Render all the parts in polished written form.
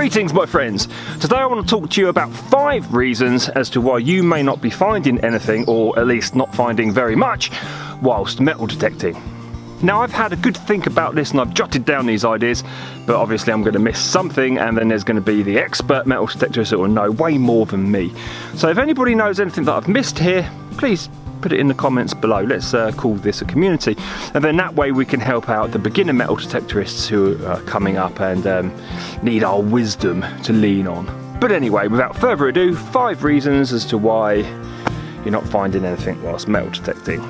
Greetings my friends! Today I want to talk to you about 5 reasons as to why you may not be finding anything, or at least not finding very much, whilst metal detecting. Now I've had a good think about this and I've jotted down these ideas, but obviously I'm going to miss something, and then there's going to be the expert metal detectorist that will know way more than me. So if anybody knows anything that I've missed here, please put it in the comments below. Let's call this a community, and then that way we can help out the beginner metal detectorists who are coming up and need our wisdom to lean on. But anyway, without further ado, 5 reasons as to why you're not finding anything whilst metal detecting.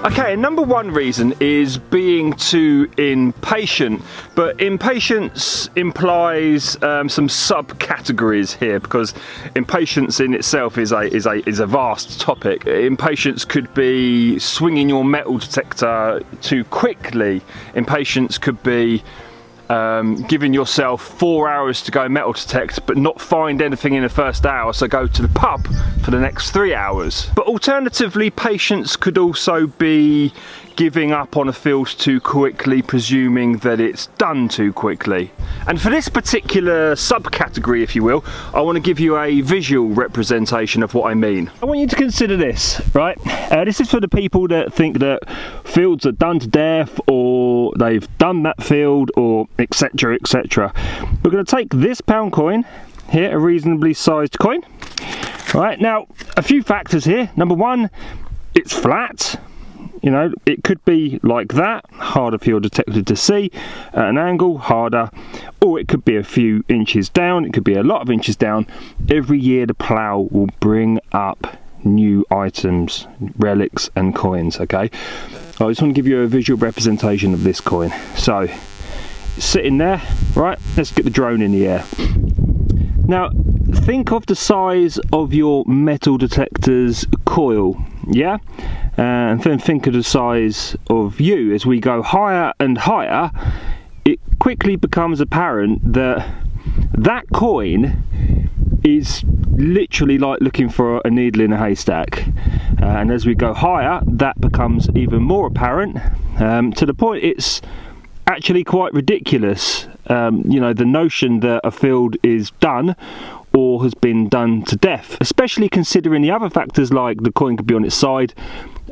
Okay, number 1 reason is being too impatient, but impatience implies some subcategories here, because impatience in itself is a vast topic. Impatience could be swinging your metal detector too quickly. Impatience could be giving yourself 4 hours to go metal detect but not find anything in the first hour, so go to the pub for the next 3 hours. But alternatively, patience could also be giving up on a field too quickly, presuming that it's done too quickly. And for this particular subcategory, if you will, I want to give you a visual representation of what I mean. I want you to consider this, right? This is for the people that think that fields are done to death, or they've done that field, or etc, etc. We're going to take this pound coin here, a reasonably sized coin. Right, now a few factors here. Number 1, it's flat. You know, it could be like that, harder for your detector to see at an angle, harder, or it could be a few inches down, it could be a lot of inches down. Every year the plough will bring up new items, relics and coins, okay? I just want to give you a visual representation of this coin. So, sitting there, right, let's get the drone in the air. Now, think of the size of your metal detector's coil, yeah? And then think of the size of you. As we go higher and higher, it quickly becomes apparent that that coin is literally like looking for a needle in a haystack. And as we go higher, that becomes even more apparent, to the point it's actually quite ridiculous. You know, the notion that a field is done or has been done to death, especially considering the other factors like the coin could be on its side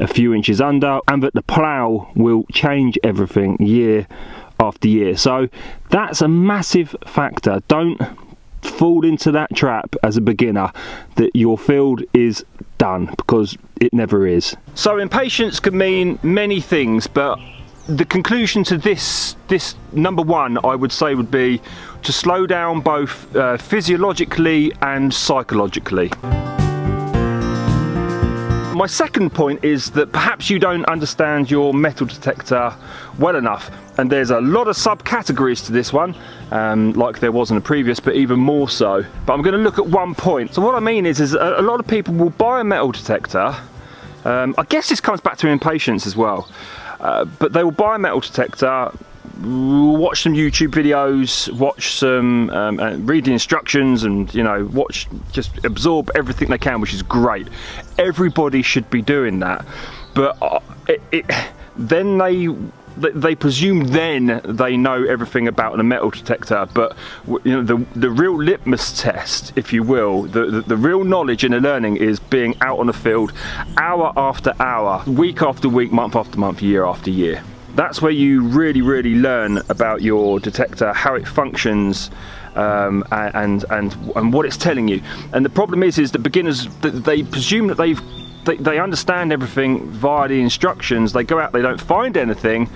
a few inches under, and that the plough will change everything year after year. So that's a massive factor. Don't fall into that trap as a beginner that your field is done, because it never is. So impatience can mean many things, but the conclusion to this number 1, I would say, would be to slow down both physiologically and psychologically. My second point is that perhaps you don't understand your metal detector well enough, and there's a lot of subcategories to this one, like there was in the previous, but even more so. But I'm going to look at one point. So what I mean is a lot of people will buy a metal detector. I guess this comes back to impatience as well. But they will buy a metal detector, watch some YouTube videos, watch some, read the instructions, and you know, just absorb everything they can, which is great. Everybody should be doing that. But then they presume then they know everything about the metal detector. But you know, the real litmus test, if you will, the real knowledge and the learning is being out on the field, hour after hour, week after week, month after month, year after year. That's where you really learn about your detector, how it functions, and what it's telling you. And the problem is that beginners, they presume that they understand everything via the instructions. They go out, they don't find anything,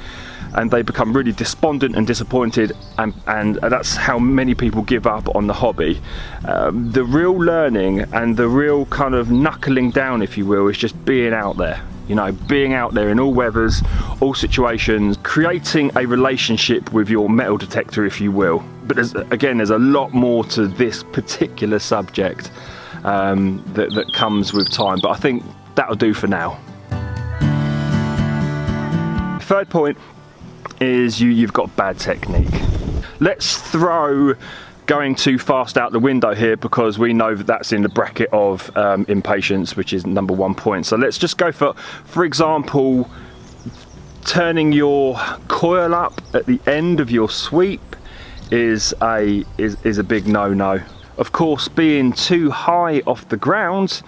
and they become really despondent and disappointed, and that's how many people give up on the hobby. The real learning and the real kind of knuckling down, if you will, is just being out there. You know, being out there in all weathers, all situations, creating a relationship with your metal detector, if you will. But there's a lot more to this particular subject that comes with time, but I think that'll do for now. Third point is you've got bad technique. Let's throw going too fast out the window here, because we know that that's in the bracket of impatience, which is number 1 point. So let's just go for example, turning your coil up at the end of your sweep is a big no-no. Of course, being too high off the ground,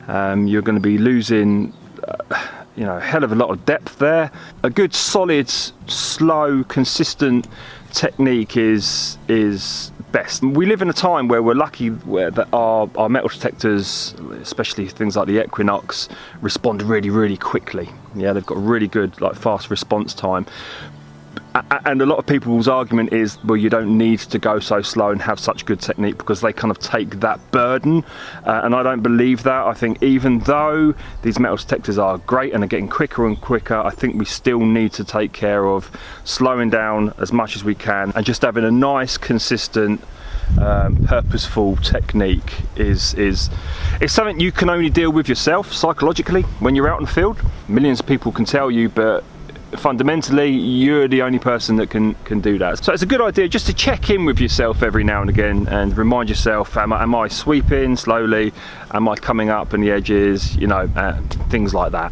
you're going to be losing a hell of a lot of depth there. A good solid, slow, consistent technique is best. We live in a time where we're lucky that our metal detectors, especially things like the Equinox, respond really quickly. Yeah, they've got really good, like, fast response time. And a lot of people's argument is, well, you don't need to go so slow and have such good technique because they kind of take that burden, and I don't believe that. I think even though these metal detectors are great and are getting quicker and quicker, I think we still need to take care of slowing down as much as we can and just having a nice, consistent, purposeful technique is something you can only deal with yourself psychologically when you're out in the field. Millions of people can tell you, but fundamentally you're the only person that can do that. So it's a good idea just to check in with yourself every now and again and remind yourself, am I sweeping slowly, am I coming up in the edges, things like that.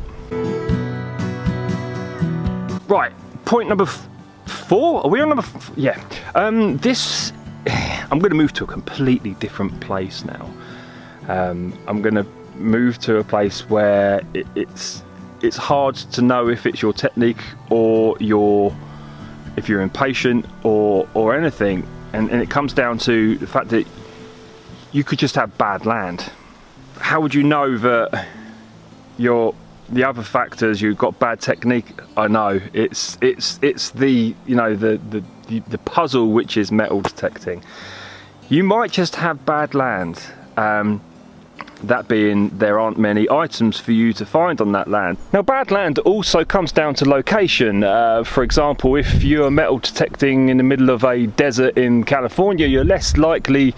Right, point number 4. Are we on number yeah. This, I'm going to move to a completely different place now. I'm going to move to a place where it's hard to know if it's your technique or if you're impatient or anything, and it comes down to the fact that you could just have bad land. How would you know that the other factors, you've got bad technique? I know it's the the puzzle which is metal detecting. You might just have bad land. That being, there aren't many items for you to find on that land. Now, bad land also comes down to location. For example, if you're metal detecting in the middle of a desert in California, you're less likely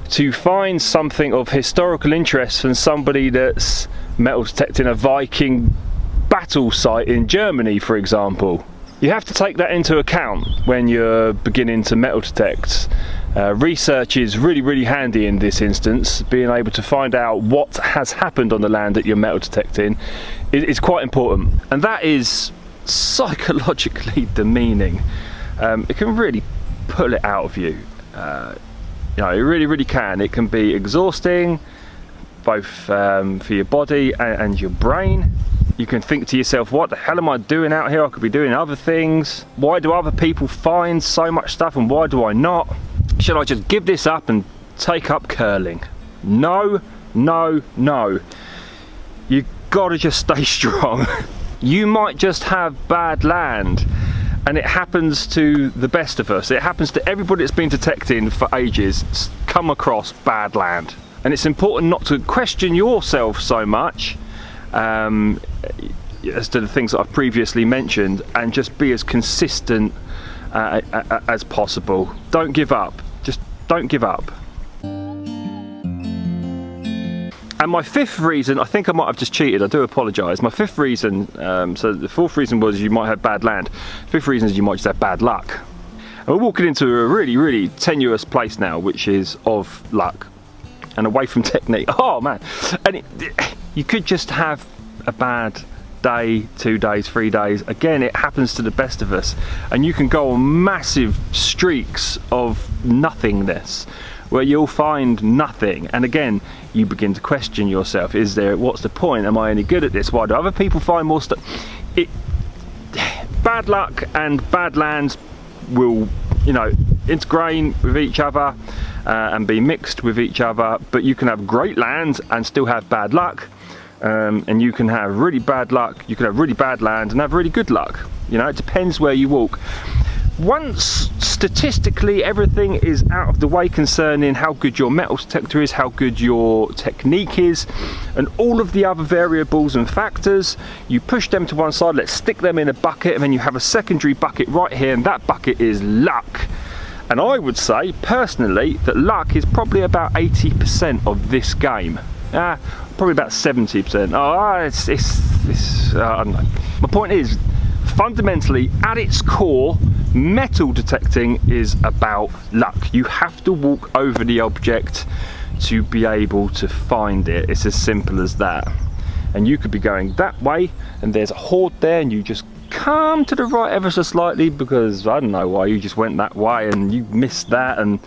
to find something of historical interest than somebody that's metal detecting a Viking battle site in Germany, for example. You have to take that into account when you're beginning to metal detect. Research is really handy in this instance. Being able to find out what has happened on the land that you're metal detecting is quite important, and that is psychologically demeaning. It can really pull it out of you. It really can. It can be exhausting, both for your body and your brain. You can think to yourself, what the hell am I doing out here? I could be doing other things. Why do other people find so much stuff and why do I not? Should I just give this up and take up curling? No. You gotta just stay strong. You might just have bad land, and it happens to the best of us. It happens to everybody that's been detecting for ages, come across bad land. And it's important not to question yourself so much as to the things that I've previously mentioned, and just be as consistent as possible. Don't give up. Just don't give up. And my 5th reason, I think I might have just cheated, I do apologise. My 5th reason, so the 4th reason was you might have bad land. 5th reason is you might just have bad luck. And we're walking into a really tenuous place now, which is of luck and away from technique. Oh man, and you could just have a bad day, 2 days, 3 days. Again, it happens to the best of us, and you can go on massive streaks of nothingness where you'll find nothing, and again you begin to question yourself. What's the point? Am I any good at this? Why do other people find more stuff? Bad luck and bad lands will integrate with each other and be mixed with each other, but you can have great lands and still have bad luck. And you can have really bad luck, you can have really bad land and have really good luck. It depends where you walk. Once statistically everything is out of the way concerning how good your metal detector is, how good your technique is, and all of the other variables and factors, you push them to one side, let's stick them in a bucket, and then you have a secondary bucket right here, and that bucket is luck. And I would say, personally, that luck is probably about 80% of this game. Probably about 70%. I don't know. My point is, fundamentally, at its core, metal detecting is about luck. You have to walk over the object to be able to find it. It's as simple as that. And you could be going that way, and there's a horde there, and you just come to the right ever so slightly because I don't know why you just went that way and you missed that, and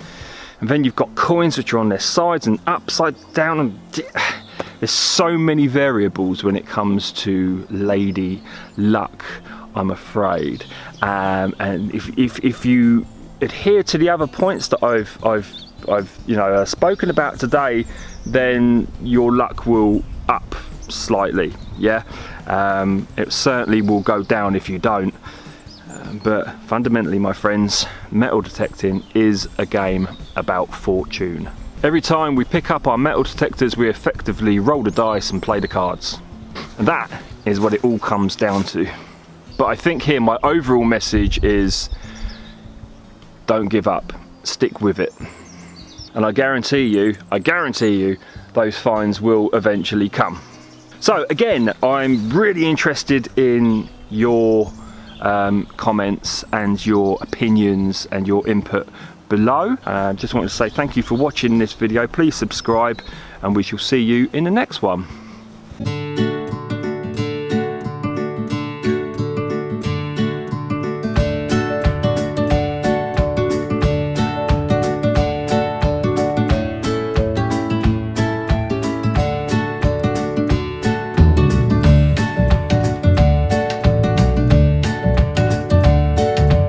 then you've got coins which are on their sides and upside down, and there's so many variables when it comes to lady luck, I'm afraid. And if you adhere to the other points that I've spoken about today, then your luck will up slightly. Yeah, it certainly will go down if you don't. But fundamentally, my friends, metal detecting is a game about fortune. Every time we pick up our metal detectors, we effectively roll the dice and play the cards. And that is what it all comes down to. But I think here my overall message is don't give up, stick with it. And I guarantee you, those finds will eventually come. So again, I'm really interested in your comments and your opinions and your input below. Just want to say thank you for watching this video. Please subscribe and we shall see you in the next one.